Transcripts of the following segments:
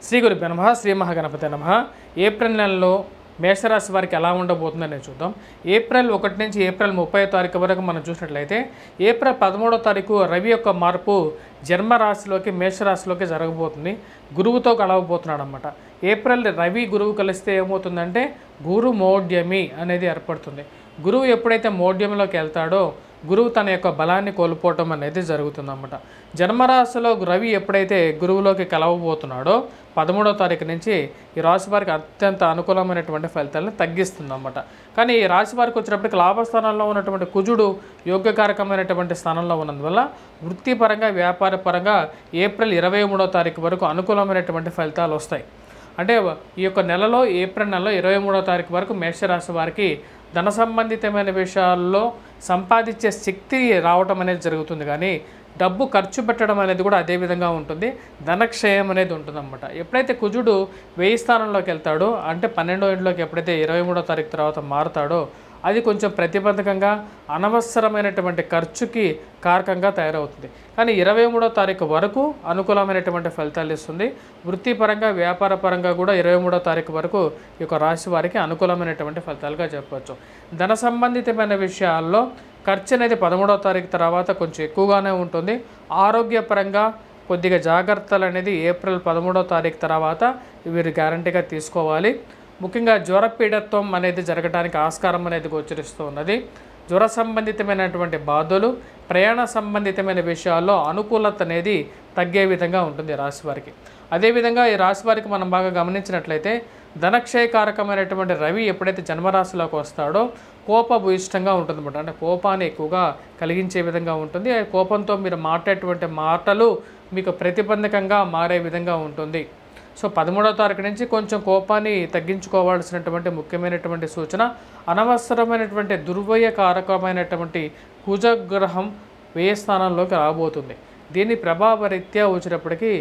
శ్రీ గురుభ్యో నమః. శ్రీ మహాగణపతే నమః. ఏప్రిల్ నెలలో మేషరాశి వారికి ఎలా ఉండబోతుందని చూద్దాం. ఏప్రిల్ 1 నుంచి ఏప్రిల్ 30వ తారీఖు వరకు మనం చూసినట్లయితే ఏప్రిల్ 13వ తారీఖు రవి యొక్క మార్పు జన్మరాశిలోకి మేషరాశిలోకి జరగబోతుంది. గురువుతో కలవబోతున్నాడు అనమాట. ఏప్రిల్ రవి గురువు కలిస్తే ఏమవుతుందంటే గురు మౌఢ్యమి అనేది ఏర్పడుతుంది. గురువు ఎప్పుడైతే మౌఢ్యంలోకి వెళ్తాడో గురువు తన యొక్క బలాన్ని కోల్పోవటం అనేది జరుగుతుందన్నమాట. జన్మరాశిలో రవి ఎప్పుడైతే గురువులోకి కలవబోతున్నాడో 13వ తారీఖు నుంచి ఈ రాశి వారికి అత్యంత అనుకూలమైనటువంటి ఫలితాలను తగ్గిస్తుందన్నమాట. కానీ ఈ రాశి వారికి వచ్చినప్పటికీ లాభస్థానంలో ఉన్నటువంటి కుజుడు యోగ్యకారకమైనటువంటి స్థానంలో ఉన్నందువల్ల వృత్తిపరంగా వ్యాపారపరంగా ఏప్రిల్ 23వ తారీఖు వరకు అనుకూలమైనటువంటి ఫలితాలు వస్తాయి. అంటే ఈ యొక్క నెలలో ఏప్రిల్ నెలలో 23వ తారీఖు వరకు మేషరాశి వారికి ధన సంబంధితమైన విషయాల్లో సంపాదించే శక్తి రావటం అనేది జరుగుతుంది. కానీ డబ్బు ఖర్చు పెట్టడం అనేది కూడా అదే విధంగా ఉంటుంది. ధనక్షయం అనేది ఉంటుందన్నమాట. ఎప్పుడైతే కుజుడు 1000 స్థానంలోకి వెళ్తాడో అంటే 12వ ఇంట్లోకి ఎప్పుడైతే 23వ తారీఖు తర్వాత మారుతాడో అది కొంచెం ప్రతిబంధకంగా అనవసరమైనటువంటి ఖర్చుకి కారకంగా తయారవుతుంది. కానీ 23వ తారీఖు వరకు అనుకూలమైనటువంటి ఫలితాలు ఇస్తుంది. వృత్తిపరంగా వ్యాపారపరంగా కూడా 23వ తారీఖు వరకు ఈ యొక్క రాశి వారికి అనుకూలమైనటువంటి ఫలితాలుగా చెప్పవచ్చు. ధన సంబంధితమైన విషయాల్లో ఖర్చు అనేది 13వ తారీఖు తర్వాత కొంచెం ఎక్కువగానే ఉంటుంది. ఆరోగ్యపరంగా కొద్దిగా జాగ్రత్తలు అనేది ఏప్రిల్ 13వ తారీఖు తర్వాత వీరు గ్యారంటీగా తీసుకోవాలి. ముఖ్యంగా జ్వరపీడత్వం అనేది జరగడానికి ఆస్కారం అనేది గోచరిస్తూ ఉన్నది. జ్వర సంబంధితమైనటువంటి బాధలు, ప్రయాణ సంబంధితమైన విషయాల్లో అనుకూలత అనేది తగ్గే విధంగా ఉంటుంది రాశి వారికి. అదేవిధంగా ఈ రాశి వారికి మనం బాగా గమనించినట్లయితే ధనక్షయకారకమైనటువంటి రవి ఎప్పుడైతే జన్మరాశిలోకి వస్తాడో కోపభూయిష్టంగా ఉంటుందన్నమాట. అంటే కోపాన్ని ఎక్కువగా కలిగించే విధంగా ఉంటుంది. ఆ కోపంతో మీరు మాట్లాడేటువంటి మాటలు మీకు ప్రతిబంధకంగా మారే విధంగా ఉంటుంది. సో 13వ తారీఖు నుంచి కొంచెం కోపాన్ని తగ్గించుకోవాల్సినటువంటి ముఖ్యమైనటువంటి సూచన. అనవసరమైనటువంటి దుర్వ్యయకారకమైనటువంటి కుజగ్రహం 1000 స్థానంలోకి రాబోతుంది. దీని ప్రభావరీత్యా వచ్చినప్పటికీ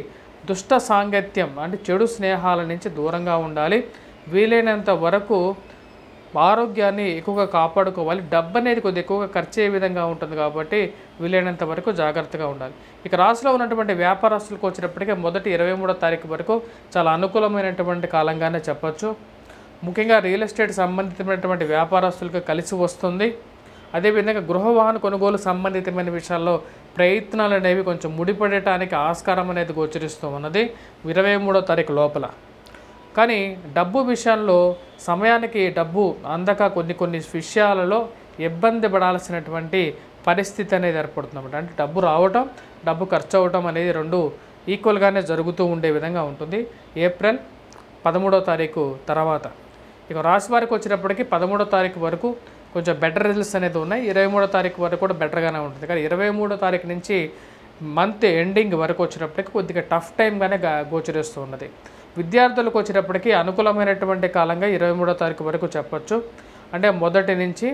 దుష్ట సాంగత్యం అంటే చెడు స్నేహాల నుంచి దూరంగా ఉండాలి. వీలైనంత వరకు ఆరోగ్యాన్ని ఎక్కువగా కాపాడుకోవాలి. డబ్బు అనేది కొద్దిగా ఎక్కువగా ఖర్చు అయ్యే విధంగా ఉంటుంది కాబట్టి వీలైనంత వరకు జాగ్రత్తగా ఉండాలి. ఇక రాశిలో ఉన్నటువంటి వ్యాపారస్తులకు వచ్చినప్పటికీ మొదటి 23వ తారీఖు వరకు చాలా అనుకూలమైనటువంటి కాలంగానే చెప్పచ్చు. ముఖ్యంగా రియల్ ఎస్టేట్ సంబంధితమైనటువంటి వ్యాపారస్తులకు కలిసి వస్తుంది. అదేవిధంగా గృహ వాహన కొనుగోలు సంబంధితమైన విషయాల్లో ప్రయత్నాలు అనేవి కొంచెం ముడిపడటానికి ఆస్కారం అనేది గోచరిస్తూ ఉన్నది 23వ తారీఖు లోపల. కానీ డబ్బు విషయంలో సమయానికి డబ్బు అందక కొన్ని విషయాలలో ఇబ్బంది పడాల్సినటువంటి పరిస్థితి అనేది ఏర్పడుతుంది. అంటే డబ్బు రావటం, డబ్బు ఖర్చు అవ్వటం అనేది రెండు ఈక్వల్గానే జరుగుతూ ఉండే విధంగా ఉంటుంది ఏప్రిల్ 13వ తారీఖు తర్వాత. ఇక రాశి వారికి వచ్చినప్పటికీ 13వ తారీఖు వరకు కొంచెం బెటర్ రిజల్ట్స్ అనేది ఉన్నాయి. 23వ తారీఖు వరకు కూడా బెటర్గానే ఉంటుంది. కానీ 23వ తారీఖు నుంచి మంత్ ఎండింగ్ వరకు వచ్చినప్పటికీ కొద్దిగా టఫ్ టైంగానే గోచరిస్తూ ఉన్నది. విద్యార్థులకు వచ్చినప్పటికీ అనుకూలమైనటువంటి కాలంగా 23వ తారీఖు వరకు చెప్పచ్చు. అంటే మొదటి నుంచి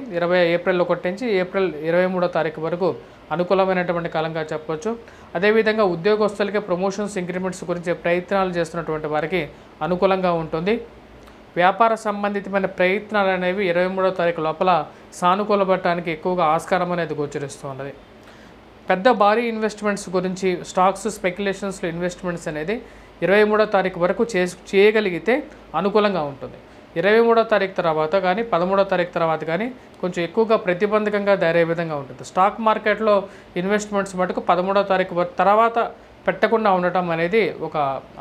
ఏప్రిల్ 1 నుంచి ఏప్రిల్ 23వ తారీఖు వరకు అనుకూలమైనటువంటి కాలంగా చెప్పవచ్చు. అదేవిధంగా ఉద్యోగస్తులకి ప్రమోషన్స్ ఇంక్రిమెంట్స్ గురించి ప్రయత్నాలు చేస్తున్నటువంటి వారికి అనుకూలంగా ఉంటుంది. వ్యాపార సంబంధితమైన ప్రయత్నాలు అనేవి 23వ తారీఖు లోపల సానుకూలపడటానికి ఎక్కువగా ఆస్కారం అనేది గోచరిస్తూ ఉన్నది. పెద్ద భారీ ఇన్వెస్ట్మెంట్స్ గురించి స్టాక్స్ స్పెక్యులేషన్స్లో ఇన్వెస్ట్మెంట్స్ అనేది 23వ తారీఖు వరకు చేయగలిగితే అనుకూలంగా ఉంటుంది. 23వ తారీఖు తర్వాత కానీ 13వ తారీఖు తర్వాత కానీ కొంచెం ఎక్కువగా ప్రతిబంధకంగా తయారయ్యే విధంగా ఉంటుంది. స్టాక్ మార్కెట్లో ఇన్వెస్ట్మెంట్స్ మటుకు 13వ తారీఖు తర్వాత పెట్టకుండా ఉండటం అనేది ఒక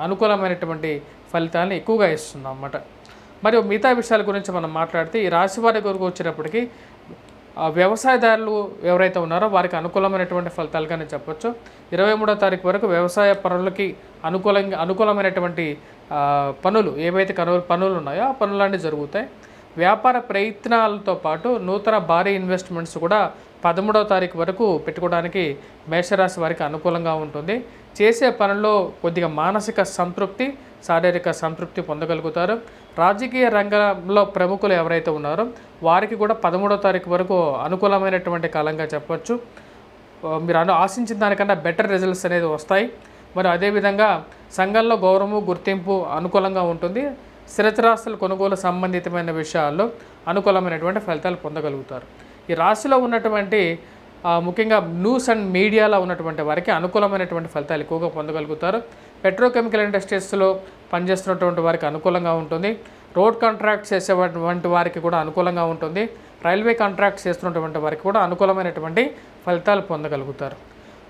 అనుకూలమైనటువంటి ఫలితాన్ని ఎక్కువగా ఇస్తుంది అన్నమాట. మరియు మిగతా విషయాల గురించి మనం మాట్లాడితే ఈ రాశి వారి కొరకు వచ్చినప్పటికీ వ్యవసాయదారులు ఎవరైతే ఉన్నారో వారికి అనుకూలమైనటువంటి ఫలితాలుగానే చెప్పచ్చు. 23వ తారీఖు వరకు వ్యవసాయ పనులకి అనుకూలమైనటువంటి పనులు ఏవైతే పనులు ఉన్నాయో ఆ పనులన్నీ జరుగుతాయి. వ్యాపార ప్రయత్నాలతో పాటు నూతన భారీ ఇన్వెస్ట్మెంట్స్ కూడా 13వ తారీఖు వరకు పెట్టుకోవడానికి మేషరాశి వారికి అనుకూలంగా ఉంటుంది. చేసే పనుల్లో కొద్దిగా మానసిక సంతృప్తి, శారీరక సంతృప్తి పొందగలుగుతారు. రాజకీయ రంగంలో ప్రముఖులు ఎవరైతే ఉన్నారో వారికి కూడా 13వ తారీఖు వరకు అనుకూలమైనటువంటి కాలంగా చెప్పవచ్చు. మీరు ఆశించిన దానికన్నా బెటర్ రిజల్ట్స్ అనేది వస్తాయి. మరి అదేవిధంగా సంఘంలో గౌరవము, గుర్తింపు అనుకూలంగా ఉంటుంది. స్థిరచరాస్తుల కొనుగోలు సంబంధితమైన విషయాల్లో అనుకూలమైనటువంటి ఫలితాలు పొందగలుగుతారు. ఈ రాశిలో ఉన్నటువంటి ముఖ్యంగా న్యూస్ అండ్ మీడియాలో ఉన్నటువంటి వారికి అనుకూలమైనటువంటి ఫలితాలు ఎక్కువగా పొందగలుగుతారు. పెట్రోకెమికల్ ఇండస్ట్రీస్లో పనిచేస్తున్నటువంటి వారికి అనుకూలంగా ఉంటుంది. రోడ్ కాంట్రాక్ట్స్ చేసేటువంటి వారికి కూడా అనుకూలంగా ఉంటుంది. రైల్వే కాంట్రాక్ట్స్ చేస్తున్నటువంటి వారికి కూడా అనుకూలమైనటువంటి ఫలితాలు పొందగలుగుతారు.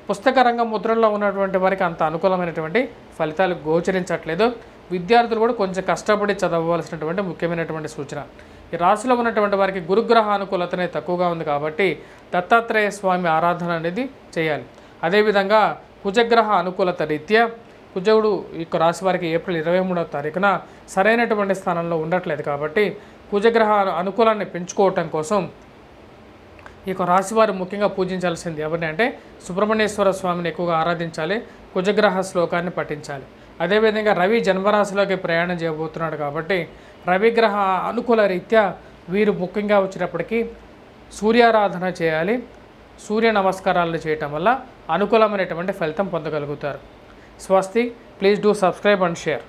పుస్తక రంగం ముద్రల్లో ఉన్నటువంటి వారికి అంత అనుకూలమైనటువంటి ఫలితాలు గోచరించట్లేదు. విద్యార్థులు కూడా కొంచెం కష్టపడి చదవవలసినటువంటి ముఖ్యమైనటువంటి సూచన. ఈ రాశిలో ఉన్నటువంటి వారికి గురుగ్రహ అనుకూలతనే తక్కువగా ఉంది కాబట్టి దత్తాత్రేయ స్వామి ఆరాధన అనేది చేయాలి. అదేవిధంగా కుజగ్రహ అనుకూలత రీత్యా కుజుడు ఈ రాశి వారికి ఏప్రిల్ 23వ తారీఖున సరైనటువంటి స్థానంలో ఉండట్లేదు కాబట్టి కుజగ్రహ అనుకూలాన్ని పెంచుకోవటం కోసం ఈ రాశి వారు ముఖ్యంగా పూజించాల్సింది ఎవరిని అంటే సుబ్రహ్మణ్యేశ్వర స్వామిని ఎక్కువగా ఆరాధించాలి. కుజగ్రహ శ్లోకాన్ని పఠించాలి. అదేవిధంగా రవి జన్మరాశిలోకి ప్రయాణం చేయబోతున్నాడు కాబట్టి రవిగ్రహ అనుకూల రీత్యా వీరు ముఖ్యంగా వచ్చేటప్పటికీ సూర్యారాధన చేయాలి. సూర్య నమస్కారాలు చేయటం వల్ల అనుకూలమైనటువంటి ఫలితం పొందగలుగుతారు. స్వస్తి. Please do subscribe and share.